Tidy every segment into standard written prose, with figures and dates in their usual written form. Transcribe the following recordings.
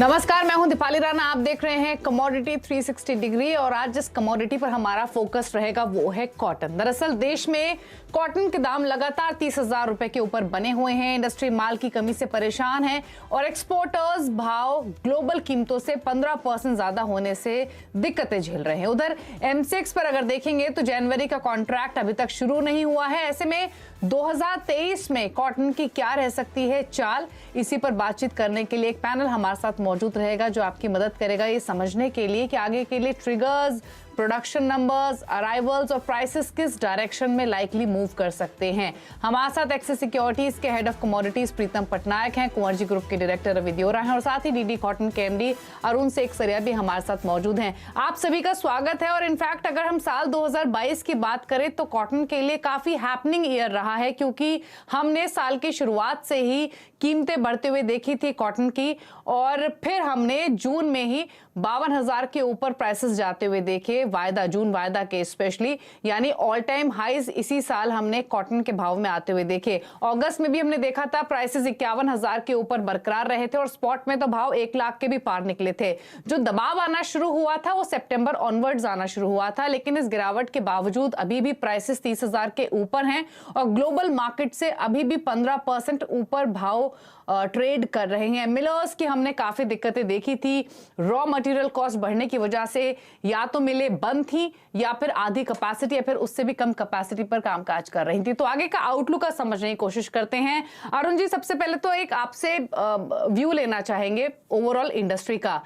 नमस्कार, मैं हूं दीपाली राणा। आप देख रहे हैं कमोडिटी 360 डिग्री और आज जिस कमोडिटी पर हमारा फोकस रहेगा वो है कॉटन। दरअसल देश में कॉटन के दाम लगातार 30,000 रुपए के ऊपर बने हुए हैं। इंडस्ट्री माल की कमी से परेशान है और एक्सपोर्टर्स भाव ग्लोबल कीमतों से 15% ज्यादा होने से दिक्कतें झेल रहे हैं। उधर एमसीएक्स पर अगर देखेंगे तो जनवरी का कॉन्ट्रैक्ट अभी तक शुरू नहीं हुआ है। ऐसे में 2023 में कॉटन की क्या रह सकती है चाल, इसी पर बातचीत करने के लिए एक पैनल हमारे साथ मौजूद रहेगा जो आपकी मदद करेगा ये समझने के लिए कि आगे के लिए ट्रिगर्स, प्रोडक्शन नंबर्स, अराइवल्स और प्राइसेस किस डायरेक्शन में लाइकली मूव कर सकते हैं। हमारे साथ एक्सिस सिक्योरिटीज के हेड ऑफ कमोडिटीज प्रीतम पटनायक हैं, कुंवर ग्रुप के डायरेक्टर रवि दियोरा हैं और साथ ही डीडी कॉटन के एमडी अरुण सेखसरिया भी हमारे साथ मौजूद हैं। आप सभी का स्वागत है। और इनफैक्ट अगर हम साल 2022 की बात करें तो कॉटन के लिए काफी हैपनिंग ईयर रहा है, क्योंकि हमने साल की शुरुआत से ही कीमतें बढ़ते हुए देखी थी कॉटन की और फिर हमने जून में ही 52,000 के ऊपर प्राइसेस जाते हुए देखे, वायदा जून वायदा के स्पेशली, यानी ऑल टाइम हाईज इसी साल हमने कॉटन के भाव में आते हुए देखे। अगस्त में भी हमने देखा था प्राइसेस 51,000 के ऊपर बरकरार रहे थे और स्पॉट में तो भाव 1 लाख के भी पार निकले थे। जो दबाव आना शुरू हुआ था वो सितंबर ऑनवर्ड्स आना शुरू हुआ था, लेकिन इस गिरावट के बावजूद अभी भी प्राइसेस 30,000 के ऊपर हैं और ग्लोबल मार्केट से अभी भी 15% ऊपर भाव ट्रेड कर रहे हैं। मिलर्स की हमने काफी दिक्कतें देखी थी। रॉ मटेरियल कॉस्ट बढ़ने की वजह से या तो मिलें बंद थी या फिर आधी कैपेसिटी या फिर उससे भी कम कैपेसिटी पर कामकाज कर रही थी। तो आगे का आउटलुक का समझने की कोशिश करते हैं। अरुण जी, सबसे पहले तो एक आपसे व्यू लेना चाहेंगे ओवरऑल इंडस्ट्री का।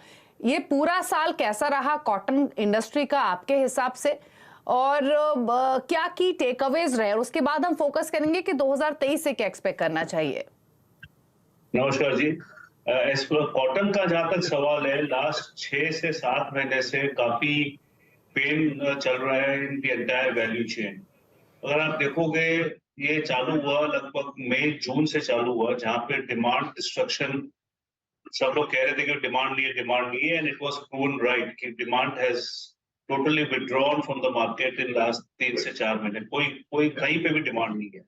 ये पूरा साल कैसा रहा कॉटन इंडस्ट्री का आपके हिसाब से और क्या की टेकअवेज रहे, और उसके बाद हम फोकस करेंगे कि 2023 से क्या एक्सपेक्ट करना चाहिए। नमस्कार जी। कॉटन का जहां तक सवाल है, लास्ट 6 से 7 महीने से काफी पेन चल रहा है इन दी एंटायर वैल्यू चेन। अगर आप देखोगे ये चालू हुआ लगभग मई जून से चालू हुआ, जहां पे डिमांड डिस्ट्रक्शन, सब लोग कह रहे थे कि डिमांड नहीं है and it was proven right कि demand has totally withdrawn from the market in last 3 से 4 महीने। कोई कहीं पे भी डिमांड नहीं है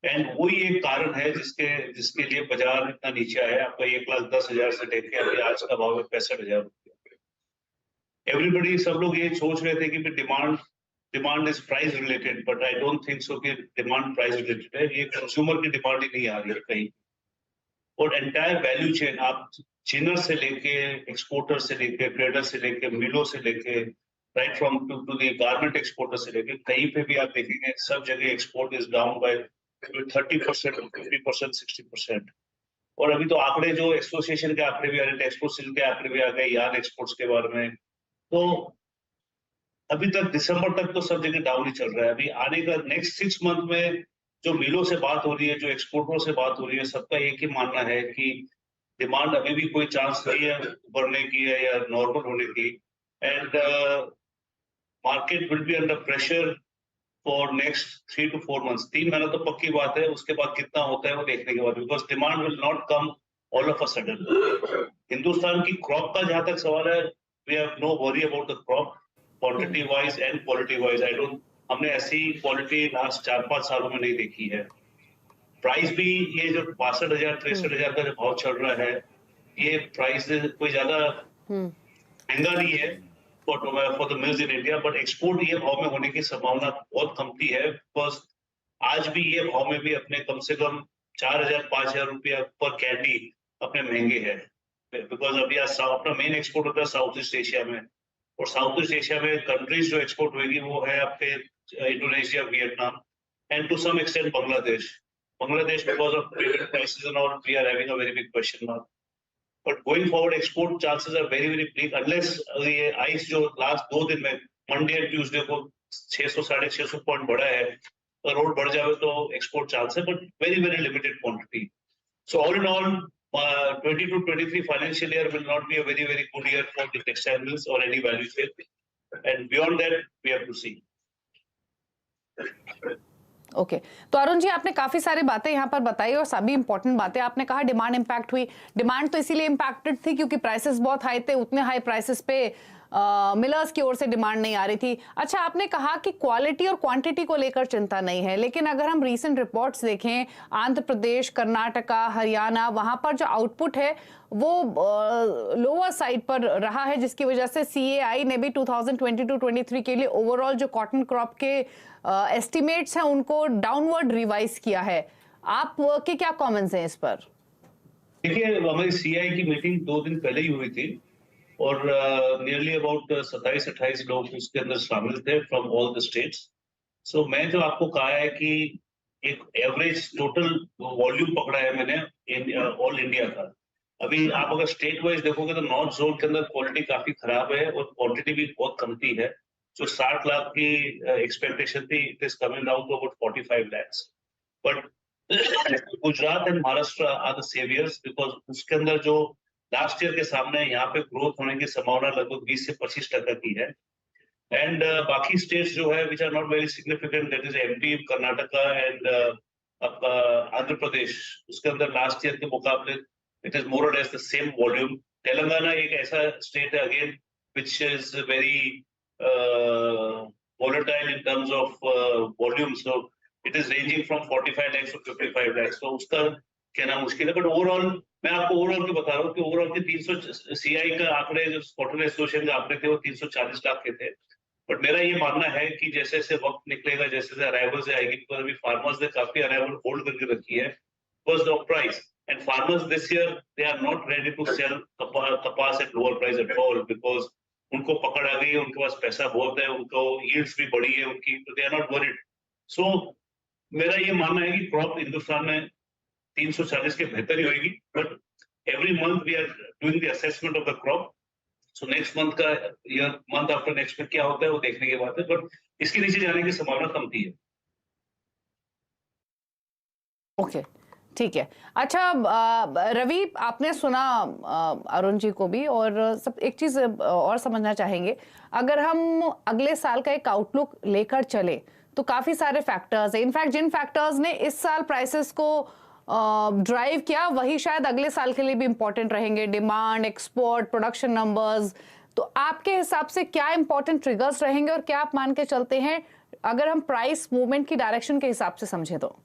एंड वही एक कारण है जिसके लिए बाजार इतना नीचे आया है। आपका 1,10,000 से लेके अभी आज का भाव है 65,000 रुपया। एवरीबडी, सब लोग ये सोच रहे थे कि demand is price related, but I don't think so कि डिमांड प्राइस रिलेटेड है। ये कंज्यूमर की डिमांड ही नहीं आ रही है कहीं। और एंटायर वैल्यू चेन, आप जिनर से लेके एक्सपोर्टर से लेके ट्रेडर से लेके मिलों से लेके right from to the garment exporter से लेके कहीं पे भी आप देखेंगे सब जगह एक्सपोर्ट इज डाउन बाय 30%, 50%, 60%। और अभी तो आंकड़े जो एसोसिएशन के आंकड़े भी आ रहे थे, एक्सपोर्ट के आंकड़े भी आ गए यार्न एक्सपोर्ट्स के बारे में। तो अभी तक दिसंबर तक तो सब जगह डाउन ही चल रहा है। अभी आने का नेक्स्ट 6 मंथ में जो मिलों से बात हो रही है, जो एक्सपोर्टरों से बात हो रही है, सबका एक ही मानना है कि डिमांड अभी भी कोई चांस नहीं है बढ़ने की है या नॉर्मल होने की। And market will be under pressure for next 3 to 4 months। 3 महीना तो पक्की बात है, उसके बाद कितना होता है वो देखने के बाद, because demand will not come all of a sudden. Hindustan की क्रॉप का जहां तक सवाल है, we have no worry about the crop quantity wise and quality wise. हमने ऐसी क्वालिटी लास्ट 4-5 सालों में नहीं देखी है। प्राइस भी ये जो 62,000 63,000 का जो भाव चल रहा है, ये प्राइस कोई ज्यादा महंगा नहीं है for the mills in India, but export ये भाव में होने की संभावना बहुत कम थी है। बिकॉज आज भी ये भाव में भी अपने कम से कम 4,000-5,000 रुपया पर कैंडी अपने महंगे है। बिकॉज अभी अपना मेन एक्सपोर्ट होता है साउथ ईस्ट एशिया में, और साउथ ईस्ट एशिया में कंट्रीज जो एक्सपोर्ट होगी वो है आपके Indonesia, Vietnam and to some extent Bangladesh because of prices and all we are having a very big question mark. But going forward, export chances are very, very bleak unless ये ice जो last 2 दिन में Monday and Tuesday को 600-650 point बढ़ा है, अगर road बढ़ जाए तो एक्सपोर्ट चांस है, but very very limited quantity. So all in all 2022-23 financial year will not be a very very good year for the textile mills और any value chain, and beyond that we have to see. Okay तो अरुण जी, आपने काफी सारी बातें यहाँ पर बताई और सभी इंपॉर्टेंट बातें। आपने कहा डिमांड इंपैक्ट हुई। डिमांड तो इसीलिए इंपैक्टेड थी क्योंकि प्राइसेस बहुत हाई थे। उतने हाई प्राइसेस पे मिलर्स की ओर से डिमांड नहीं आ रही थी। अच्छा, आपने कहा कि क्वालिटी और क्वांटिटी को लेकर चिंता नहीं है, लेकिन अगर हम रीसेंट रिपोर्ट्स देखें, आंध्र प्रदेश, कर्नाटका, हरियाणा, वहां पर जो आउटपुट है वो लोअर साइड पर रहा है, जिसकी वजह से सीएआई ने भी 2022-23 के लिए ओवरऑल जो कॉटन क्रॉप के एस्टिमेट्स हैं उनको डाउनवर्ड रिवाइज किया है। आप के क्या कमेंट्स हैं इस पर? देखिए, हमारी सीआई की मीटिंग 2 दिन पहले ही हुई थी और नियरली अबाउट 27-28 लोग उसके अंदर शामिल थे फ्रॉम ऑल द स्टेट्स। सो मैं जो आपको कहा है कि एक एवरेज टोटल वॉल्यूम पकड़ा है मैंने ऑल इंडिया का। अभी आप अगर स्टेट वाइज देखोगे तो नॉर्थ जोन के अंदर क्वालिटी काफी खराब है और क्वांटिटी भी बहुत कमती है। जो 60 लाख की एक्सपेक्टेशन थी, it is coming down to about 45 lakhs। But Gujarat and Maharashtra are the saviours because उसके अंदर जो लास्ट ईयर के सामने यहाँ पे ग्रोथ होने की संभावना लगभग 20 से 25% की है। एंड बाकी स्टेट्स जो है which are not very significant, that is MP, Karnataka and आपका आंध्र प्रदेश, उसके अंदर लास्ट ईयर के मुकाबले इट इज मोर और less the same volume. Telangana एक ऐसा स्टेट है again which is very volatile in terms of volume, so it is ranging from 45 lakhs to 55 lakhs, so उसका कहना मुश्किल है। बट ओवरऑल मैं आपको ओवरऑल की बता रहा हूँ कि ओवरऑल के 300 सीआई का आंकड़े, जो कॉटन एसोसिएशन के आंकड़े थे वो 340 लाख के थे। बट मेरा ये मानना है कि जैसे जैसे वक्त निकलेगा, जैसे जैसे अराइवल्स आएगी, बिकॉज अभी फार्मर्स ने काफी अराइवल होल्ड करके रखी है because of price, and farmers this year they are not ready to sell कपास at lower price at all, because उनको पकड़ आ गई है, उनके पास पैसा बहुत है, उनको यील्ड्स भी बढ़ी है उनकी, तो दे आर नॉट वरीड। सो मेरा ये मानना है कि क्रॉप हिंदुस्तान में 340 के बेहतर ही होगी, but every month we are doing the assessment of the crop. So next month का या मंथ आफ्टर नेक्स्ट में क्या होता है वो देखने की बात है, बट इसके नीचे जाने की संभावना कम थी है। ओके, ठीक है। अच्छा रवि, आपने सुना अरुण जी को भी, और सब एक चीज और समझना चाहेंगे, अगर हम अगले साल का एक आउटलुक लेकर चले तो काफी सारे फैक्टर्स हैं। इनफैक्ट जिन फैक्टर्स ने इस साल प्राइसेस को ड्राइव किया वही शायद अगले साल के लिए भी इंपॉर्टेंट रहेंगे, डिमांड, एक्सपोर्ट, प्रोडक्शन नंबर्स। तो आपके हिसाब से क्या इंपॉर्टेंट ट्रिगर्स रहेंगे और क्या आप मान के चलते हैं अगर हम प्राइस मूवमेंट की डायरेक्शन के हिसाब से समझे तो?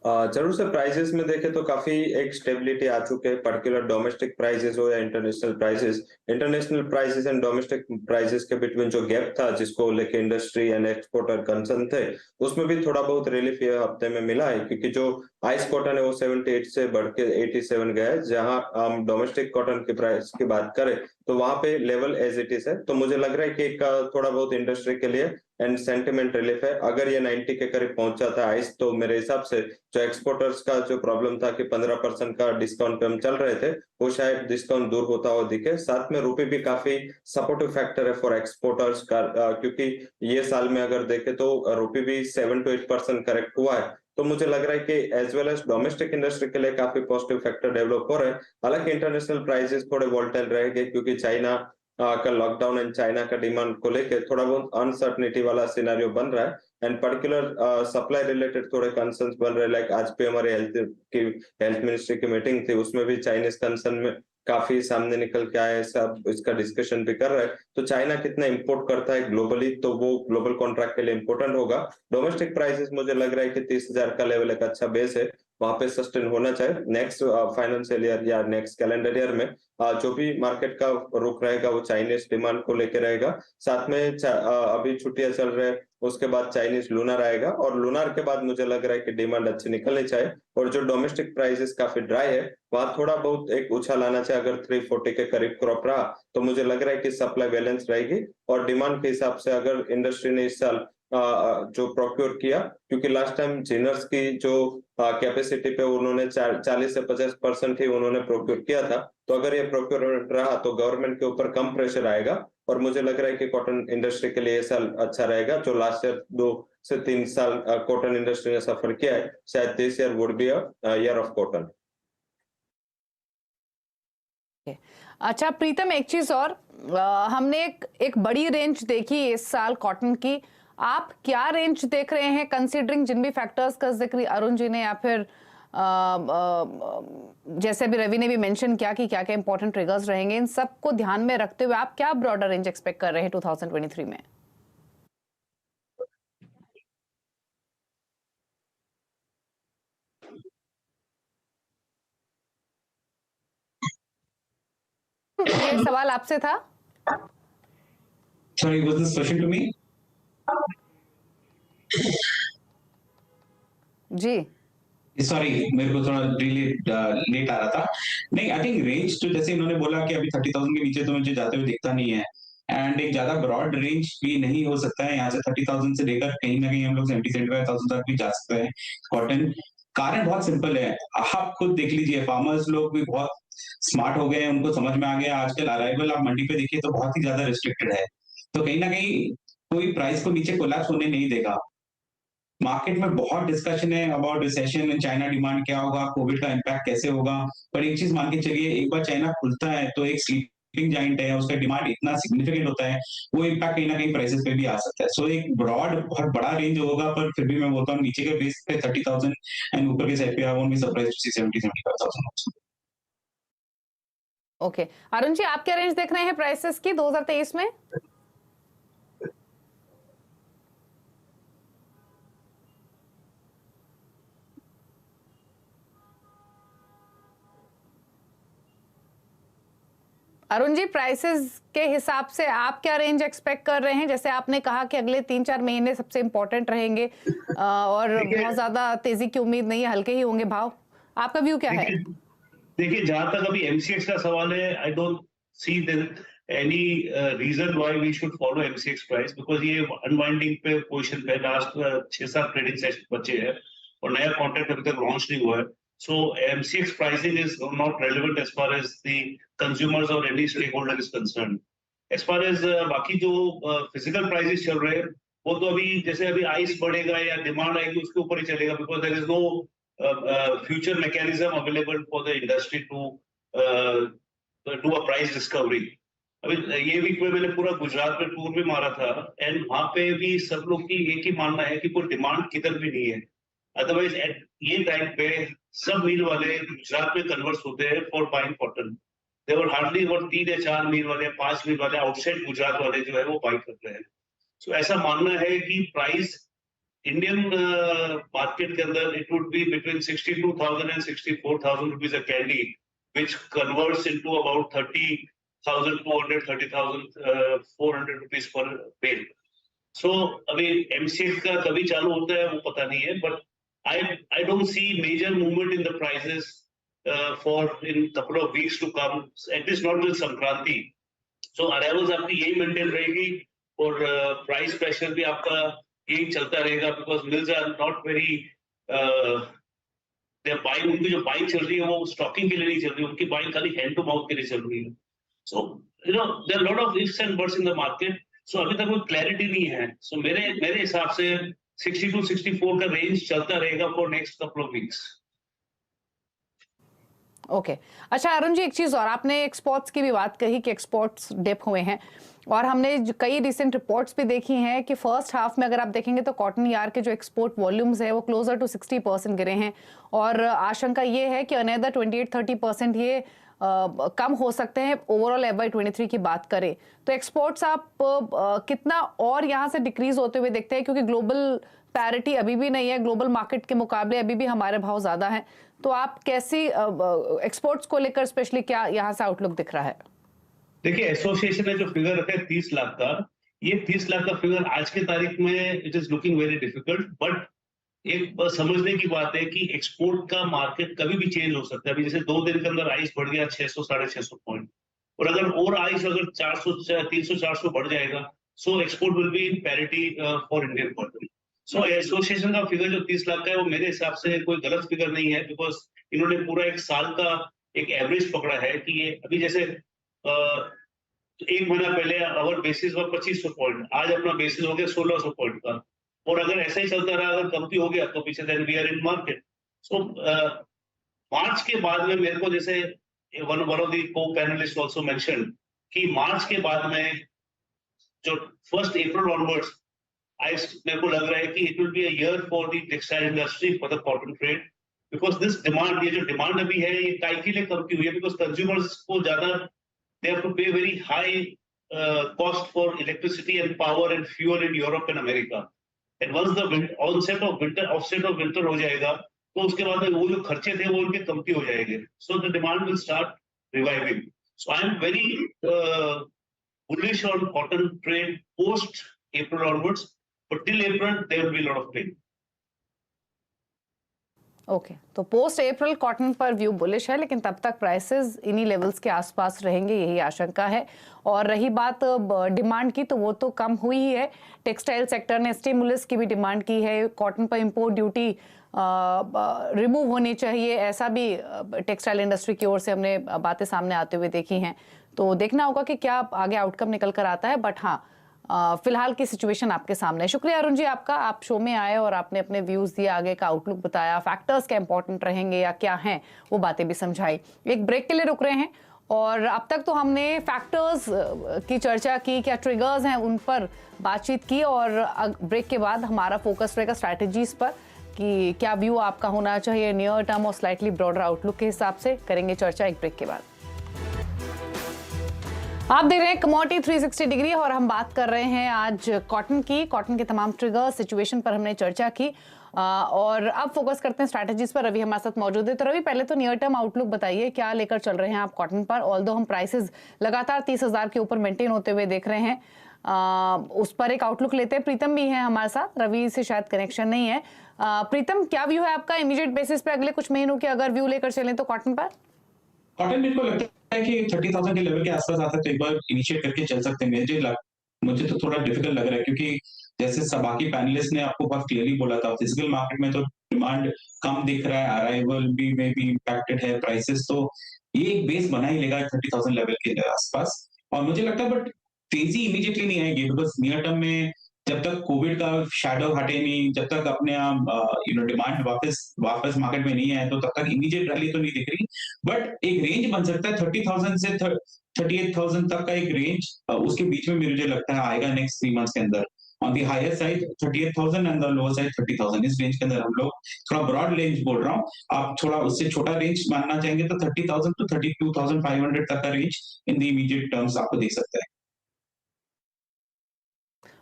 जरूर से प्राइसेस में देखें तो काफी एक स्टेबिलिटी आ चुके हैं, पर्टिकुलर डोमेस्टिक प्राइसेस हो या international prices. International prices and domestic prices के बिटवीन जो गैप था, जिसको लेके इंडस्ट्री एंड एक्सपोर्टर कंसर्न थे, उसमें भी थोड़ा बहुत रिलीफ ये हफ्ते में मिला है, क्योंकि जो आइस कॉटन है वो 78 से बढ़ के 87 गया है। जहां हम डोमेस्टिक कॉटन की प्राइस की बात करें तो वहां पे लेवल एज इट इज है। तो मुझे लग रहा है कि एक थोड़ा बहुत इंडस्ट्री के लिए एंड सेंटिमेंट रिलीफ है। अगर ये 90 के करीब पहुंचा था आइस, तो मेरे हिसाब से जो एक्सपोर्टर्स का जो प्रॉब्लम था कि 15% का डिस्काउंट पे हम चल रहे थे, वो शायद डिस्काउंट दूर होता हुआ दिखे। साथ में रुपये भी काफी सपोर्टिव फैक्टर है फॉर एक्सपोर्टर्स का, क्योंकि ये साल में अगर देखें तो रुपये भी 7 to 8% करेक्ट हुआ है। तो मुझे लग रहा है कि as well as domestic industry के लिए काफी पॉजिटिव फैक्टर डेवलप हो रहे हैं। हालांकि इंटरनेशनल प्राइसेस थोड़े वोलेटाइल रहेंगे, क्योंकि चाइना का लॉकडाउन एंड चाइना का डिमांड को लेकर थोड़ा बहुत अनसर्टनिटी वाला सिनेरियो बन रहा है, एंड पर्टिकुलर सप्लाई रिलेटेड थोड़े कंसर्न्स बन रहे हैं। लाइक आज पे हमारे हेल्थ मिनिस्ट्री की मीटिंग थी, उसमें भी चाइनीज कंसर्न में काफी सामने निकल के आए, सब इसका डिस्कशन भी कर रहे हैं। तो चाइना कितना इंपोर्ट करता है ग्लोबली, तो वो ग्लोबल कॉन्ट्रैक्ट के लिए इंपोर्टेंट होगा। डोमेस्टिक प्राइसेस मुझे लग रहा है कि 30,000 का लेवल एक अच्छा बेस है, वहां पे सस्टेन होना चाहिए। नेक्स्ट फाइनेंशियल ईयर या नेक्स्ट कैलेंडर ईयर में जो भी मार्केट का रुख रहेगा वो चाइनीज डिमांड को लेकर रहेगा। साथ में अभी छुट्टियां चल रहे हैं, उसके बाद चाइनीज लूनर आएगा, और लूनर के बाद मुझे लग रहा है कि डिमांड अच्छी निकलनी चाहिए। और जो डोमेस्टिक प्राइसेस काफी ड्राई है, वहां थोड़ा बहुत एक उछाल आना चाहिए। अगर 340 के करीब क्रॉप रहा तो मुझे लग रहा है कि सप्लाई बैलेंस रहेगी, और डिमांड के हिसाब से अगर इंडस्ट्री ने इस साल जो प्रोक्योर किया, क्योंकि लास्ट टाइम जिनर्स की जो कैपेसिटी पे उन्होंने 40 से 50% ही उन्होंने प्रोक्योर किया था, तो अगर ये प्रोक्योरमेंट रहा तो गवर्नमेंट के ऊपर कम प्रेशर आएगा, और मुझे लग रहा है कि कॉटन इंडस्ट्री के लिए ये साल अच्छा रहेगा। जो लास्ट ईयर 2 से 3 साल कॉटन इंडस्ट्री ने सफर किया है, शायद this year would be a year of cotton. अच्छा प्रीतम, एक चीज और, हमने एक बड़ी रेंज देखी इस साल कॉटन की, आप क्या रेंज देख रहे हैं कंसीडरिंग जिन भी फैक्टर्स का जिक्र अरुण जी ने या फिर जैसे अभी रवि ने भी मेंशन किया कि क्या क्या इंपॉर्टेंट ट्रिगर्स रहेंगे, इन सब को ध्यान में रखते हुए आप क्या ब्रॉडर रेंज एक्सपेक्ट कर रहे हैं 2023 में? ये सवाल आपसे था? Sorry, was this question to me? जी सॉरी, मेरे को थोड़ा लेट आ रहा था। नहीं, आई थिंक रेंज तो जैसे इन्होंने बोला कि अभी 30,000 के नीचे तो मुझे जाते हुए दिखता नहीं है, एंड एक ज्यादा ब्रॉड रेंज भी नहीं हो सकता है। यहाँ से 30,000 से लेकर कहीं ना कहीं हम लोग 70-75,000 तक भी जा सकते हैं कॉटन। कारण बहुत सिंपल है, आप खुद देख लीजिए, फार्मर्स लोग भी बहुत स्मार्ट हो गए हैं, उनको समझ में आ गया आजकल अराइवल आप मंडी पे देखिए तो बहुत ही ज्यादा रिस्ट्रिक्टेड है, तो कहीं ना कहीं कोई प्राइस को नीचे कोलैप्स होने नहीं देगा। मार्केट में बहुत डिस्कशन है about recession in China, demand क्या होगा, कोविड का इम्पैक्ट कैसे होगा, पर एक चीज मान के चलिए, एक बार चाइना खुलता है तो एक स्लीपिंग जाइंट है, उसका डिमांड इतना सिग्निफिकेंट होता है, वो इम्पैक्ट कहीं ना कहीं प्राइसेस पे भी आ सकता है। सो एक ब्रॉड बहुत बड़ा रेंज होगा, पर फिर भी मैं बोलता हूँ नीचे के बेस पे 30,000 एंड ऊपर के साइड पे I won't be surprised to see 70-75,000। Okay, Arun ji आप क्या रेंज देख रहे हैं प्राइसेस की 2023 में? अरुण जी प्राइसेस के हिसाब से आप क्या रेंज एक्सपेक्ट कर रहे हैं? जैसे आपने कहा कि अगले 3-4 महीने सबसे इंपॉर्टेंट रहेंगे और बहुत ज्यादा तेजी की उम्मीद नहीं है, हल्के ही होंगे भाव, आपका व्यू क्या है? देखिए जहां तक अभी एमसीएक्स का सवाल है, I don't see any reason why we should follow MCX price, because ये अनवाइंडिंग पे पोजीशन पे लास्ट 6-7 ट्रेडिंग सेशन बचे हैं और नया कॉन्ट्रैक्ट अभी तक लॉन्च नहीं हुआ है। So MCX pricing is not relevant as far as the consumers or any stakeholder is concerned. As far as बाकी जो physical prices चल रहे हैं, वो तो अभी जैसे अभी आइस बढ़ेगा या डिमांड आएगी उसके ऊपर ही चलेगा, because there is no future mechanism available for the industry to do a price discovery. अभी ये वीक में मैंने पूरा गुजरात में टूर भी मारा था, एंड वहां पे भी सब लोग की एक ही मानना है कि कोई डिमांड किधर भी नहीं है। अदरवाइज ये टाइम पे सब मिल वाले गुजरात में कन्वर्ट होते हैं for buying cotton. They were hardly और 3 या 4 मिल वाले, 5 मिल वाले आउटसाइड गुजरात वाले जो है वो बाई कर रहे हैं। सो ऐसा मानना है कि प्राइस इंडियन मार्केट के अंदर it would be between 62,000 and 64,000 rupees a candy, which converts into about 30,200 30,400 rupees per bale. So अभी एमसीएक्स का कभी चालू होता है वो पता नहीं है, but I don't see major movement in the prices for in couple of weeks to come, at least not till Sankranti. So arrivals आपकी यही मेंटेन रहेगी और प्राइस प्रेशर भी आपका यही चलता रहेगा, because mills are not very they are buying, उनकी जो बाइंग चल रही है वो स्टॉकिंग के लिए नहीं चल रही है, उनकी बाइंग खाली हैंड टू माउथ के लिए चल रही है। So you know there are lot of ifs and buts in the market. So अभी तक कोई क्लैरिटी नहीं है। So मेरे हिसाब से 60-64 का रेंज चलता रहेगा for next couple of weeks. Okay अच्छा अरुण जी, एक चीज और, आपने एक्सपोर्ट्स की भी बात कही कि एक्सपोर्ट्स डिप हुए हैं, और हमने कई रिसेंट रिपोर्ट्स भी देखी हैं कि फर्स्ट हाफ में अगर आप देखेंगे तो कॉटन यार्ड के जो एक्सपोर्ट वॉल्यूम्स है वो क्लोजर टू 60% गिरे हैं, और आशंका ये है कि अनदर 28-30% ये कम हो सकते हैं ओवरऑल FY23 की बात करें तो एक्सपोर्ट्स आप कितना और यहाँ से डिक्रीज होते हुए देखते हैं, क्योंकि ग्लोबल पैरिटी अभी भी नहीं है, ग्लोबल मार्केट के मुकाबले अभी भी हमारे भाव ज्यादा हैं, तो आप कैसी एक्सपोर्ट्स को लेकर स्पेशली क्या यहाँ से आउटलुक दिख रहा है? देखिए एसोसिएशन ने जो फिगर रखा है 30 लाख का, ये 30 लाख का फिगर आज की तारीख में it is looking very difficult, but एक समझने की बात है कि एक्सपोर्ट का मार्केट कभी भी चेंज हो सकता है। अभी जैसे 2 दिन के अंदर आइस बढ़ गया 600-650 पॉइंट, और अगर आइस अगर 300-400 बढ़ जाएगा, so export will be in parity for Indian cotton. So association का फिगर जो 30 लाख का है वो मेरे हिसाब से कोई गलत फिगर नहीं है, बिकॉज इन्होंने पूरा एक साल का एक एवरेज पकड़ा है कि ये अभी जैसे एक महीना पहले अवर बेसिस हुआ 2500 पॉइंट, आज अपना बेसिस हो गया 1600 पॉइंट का, और अगर ऐसा ही चलता रहा, अगर कम भी हो गया तो पीछे then we are in market. So March के बाद में मेरे को जैसे one of the co panelist also mention कि मार्च के बाद में जो 1 अप्रैल ऑनवर्ड्स मेरे को लग रहा है कि it will be a year for the textile industry, for the cotton trade, because this demand, ये जो डिमांड अभी है ये काहे के लिए कम की हुई है, बिकॉज कंज्यूमर्स को ज्यादा they have to pay very high cost for electricity and power and fuel in Europe and America. And once the onset of winter, offset of winter हो जाएगा, तो उसके बाद वो जो खर्चे थे वो उनके कमती हो जाएंगे. So the demand will start reviving. So I am very bullish on cotton trade post April onwards, but till April there will be a lot of pain. Okay तो पोस्ट अप्रैल कॉटन पर व्यू बुलिश है, लेकिन तब तक prices इन्हीं levels के आसपास रहेंगे, यही आशंका है. और रही बात डिमांड की, तो वो तो कम हुई ही है. टेक्सटाइल सेक्टर ने स्टिमुलस की भी डिमांड की है. कॉटन पर इंपोर्ट ड्यूटी रिमूव होनी चाहिए, ऐसा भी टेक्सटाइल इंडस्ट्री की ओर से हमने बातें सामने आते हुए देखी हैं. तो देखना होगा कि क्या आगे आउटकम निकल कर आता है. बट हाँ, फिलहाल की सिचुएशन आपके सामने है. शुक्रिया अरुण जी आपका, आप शो में आए और आपने अपने व्यूज दिए, आगे का आउटलुक बताया, फैक्टर्स क्या इंपॉर्टेंट रहेंगे या क्या हैं वो बातें भी समझाई. एक ब्रेक के लिए रुक रहे हैं और अब तक तो हमने फैक्टर्स की चर्चा की, क्या ट्रिगर्स हैं उन पर बातचीत की, और ब्रेक के बाद हमारा फोकस रहेगा स्ट्रैटेजीज पर कि क्या व्यू आपका होना चाहिए नियर टर्म और स्लाइटली ब्रॉडर आउटलुक के हिसाब से. करेंगे चर्चा एक ब्रेक के बाद. आप देख रहे हैं कमोडिटी 360 डिग्री और हम बात कर रहे हैं आज कॉटन की. कॉटन के तमाम ट्रिगर सिचुएशन पर हमने चर्चा की और अब फोकस करते हैं स्ट्रैटेजीज पर. रवि हमारे साथ मौजूद है. तो रवि, पहले तो नियर टर्म आउटलुक बताइए, क्या लेकर चल रहे हैं आप कॉटन पर? ऑल्दो हम प्राइसेस लगातार 30,000 के ऊपर मेंटेन होते हुए देख रहे हैं, उस पर एक आउटलुक लेते हैं. प्रीतम भी है हमारे साथ, रवि से शायद कनेक्शन नहीं है. प्रीतम, क्या व्यू है आपका इमीडिएट बेसिस पे अगले कुछ महीनों के अगर व्यू लेकर चलें तो कॉटन पर? कॉटन मेरे को लगता है कि 30,000 के लेवल के आसपास आता है तो एक बार इनिशिएट करके चल सकते हैं. मुझे तो थोड़ा डिफिकल्ट लग रहा है, क्योंकि जैसे बाकी पैनलिस्ट ने आपको बहुत क्लियरली बोला था, फिजिकल मार्केट में तो डिमांड कम दिख रहा है, अराइवल भी में भी इम्पैक्टेड है, प्राइसेस तो ये एक बेस बना ही लेगा 30,000 लेवल के आसपास. और मुझे लगता है बट तेजी इमीडिएटली नहीं आएगी, बिकॉज नियर टर्म में जब तक कोविड का शैडो हटे नहीं, जब तक अपने डिमांड वापस मार्केट में नहीं आए, तो तब तक इमीडिएट रैली तो नहीं दिख रही. बट एक रेंज बन सकता है 30,000 से 38,000 तक का एक रेंज, उसके बीच में मुझे लगता है आएगा नेक्स्ट 3 मंथ्स के अंदर. On the higher side 38,000 and the lower side 30,000, इस रेंज के अंदर हम लोग थोड़ा ब्रॉड रेंज बोल रहा हूँ. आप थोड़ा उससे छोटा रेंज मानना चाहेंगे तो 30,000 टू 32,500 तक का range in the immediate terms आपको देख सकता है.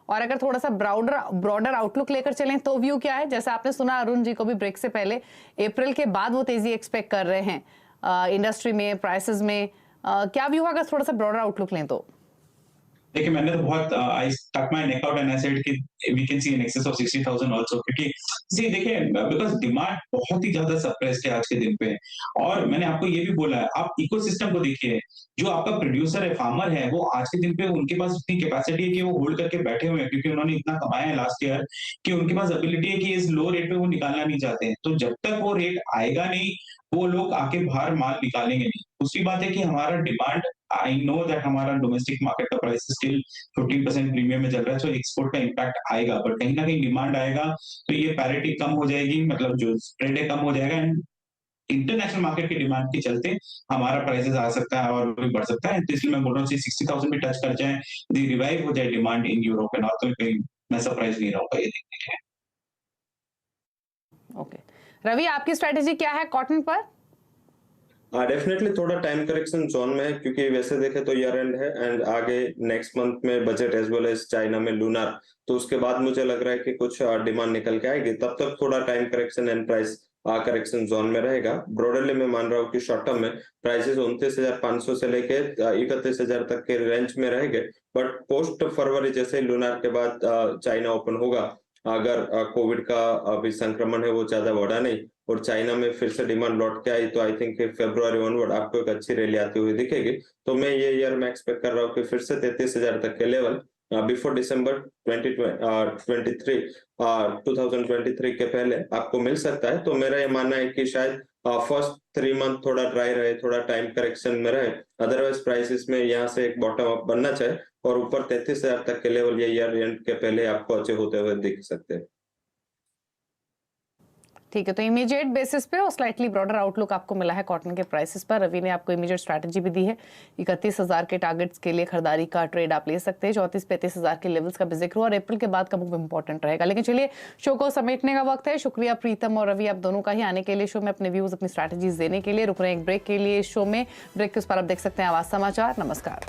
और अगर थोड़ा सा ब्रॉडर आउटलुक लेकर चलें तो व्यू क्या है? जैसा आपने सुना अरुण जी को भी ब्रेक से पहले, अप्रैल के बाद वो तेजी एक्सपेक्ट कर रहे हैं इंडस्ट्री में, प्राइसेस में. क्या व्यू है अगर थोड़ा सा ब्रॉडर आउटलुक लें तो? देखिए, मैंने तो बहुत I stuck my neck out and I said कि we can see in excess of 60,000 also, क्योंकि सी देखिए बिकॉज डिमांड बहुत ही ज्यादा सप्रेस्ड है आज के दिन पे. और मैंने आपको ये भी बोला है, आप इकोसिस्टम को देखिए, जो आपका प्रोड्यूसर है, फार्मर है, वो आज के दिन पे उनके पास इतनी कैपेसिटी है कि वो होल्ड करके बैठे हुए हैं, क्योंकि उन्होंने इतना कमाया है लास्ट ईयर कि उनके पास एबिलिटी है कि इस लो रेट पे वो निकालना नहीं चाहते हैं. तो जब तक वो रेट आएगा नहीं, वो लोग आके बाहर माल निकालेंगे नहीं. दूसरी बात है कि हमारा डिमांड, आई नो दैट हमारा डोमेस्टिक मार्केट का प्राइस स्टिल 15% प्रीमियम में चल रहा है, तो एक्सपोर्ट का इम्पैक्ट आएगा. बट कहीं ना कहीं डिमांड आएगा तो ये पैरिटी कम हो जाएगी, मतलब जो स्प्रेड है कम हो जाएगा, एंड इंटरनेशनल मार्केट की डिमांड के चलते हमारा प्राइसेस आ सकता है और भी बढ़ सकता है. तो इसलिए मैं बोल रहा हूँ 60,000 भी टच कर जाए, रिवाइव हो जाए demand in Europe and all, तो कहीं मैं सरप्राइज नहीं रहूंगा ये देखने के लिए. ओके रवि, आपकी स्ट्रेटेजी क्या है कॉटन पर? डेफिनेटली थोड़ा टाइम करेक्शन जोन में है, क्योंकि वैसे देखे तो ईयर एंड है एंड आगे नेक्स्ट मंथ में budget as well as China में लूनार, तो उसके बाद मुझे लग रहा है कि कुछ डिमांड निकल के आएगी. तब तक थोड़ा time correction and price correction zone में रहेगा. ब्रॉडरली मैं मान रहा हूँ कि शॉर्ट टर्म में प्राइसेस 29,500 से लेके 31,000 तक के रेंज में रहेंगे. बट पोस्ट फरवरी जैसे लूनार के बाद चाइना ओपन होगा, अगर कोविड का अभी संक्रमण है वो ज्यादा बढ़ा नहीं और चाइना में फिर से डिमांड लौट के आई, तो आई थिंक फरवरी ऑनवर्ड आपको एक अच्छी रैली आती हुई दिखेगी. तो मैं ये ईयर में एक्सपेक्ट कर रहा हूँ कि फिर से 33,000 तक के लेवल बिफोर दिसंबर 2023 के पहले आपको मिल सकता है. तो मेरा ये मानना है कि शायद फर्स्ट 3 मंथ थोड़ा ड्राई रहे, थोड़ा टाइम करेक्शन में रहे, अदरवाइज प्राइसेस में यहाँ से एक बॉटम अप बनना चाहिए और ऊपर 33,000 तक के लेवल ये ईयर एंड के पहले आपको अच्छे होते हुए दिख सकते हैं. ठीक है, तो इमीडिएट बेसिस पे और स्लाइटली ब्रॉडर आउटलुक आपको मिला है कॉटन के प्राइसेस पर। रवि ने आपको इमीडिएट स्ट्रैटेजी भी दी है। 31,000 के टारगेट्स के लिए खरीदारी का ट्रेड आप ले सकते हैं। 34-35,000 के लेवल्स का भी जिक्र हुआ और अप्रैल के बाद का मूव इंपॉर्टेंट रहेगा। लेकिन चलिए, शो को समेटने का वक्त है। शुक्रिया प्रीतम और रवि आप दोनों का ही आने के लिए शो में अपने व्यूज, अपनी स्ट्रैटेजीज देने के लिए। रुक रहे हैं एक ब्रेक के लिए शो में। ब्रेक के उस पर आप देख सकते हैं आवाज समाचार। नमस्कार।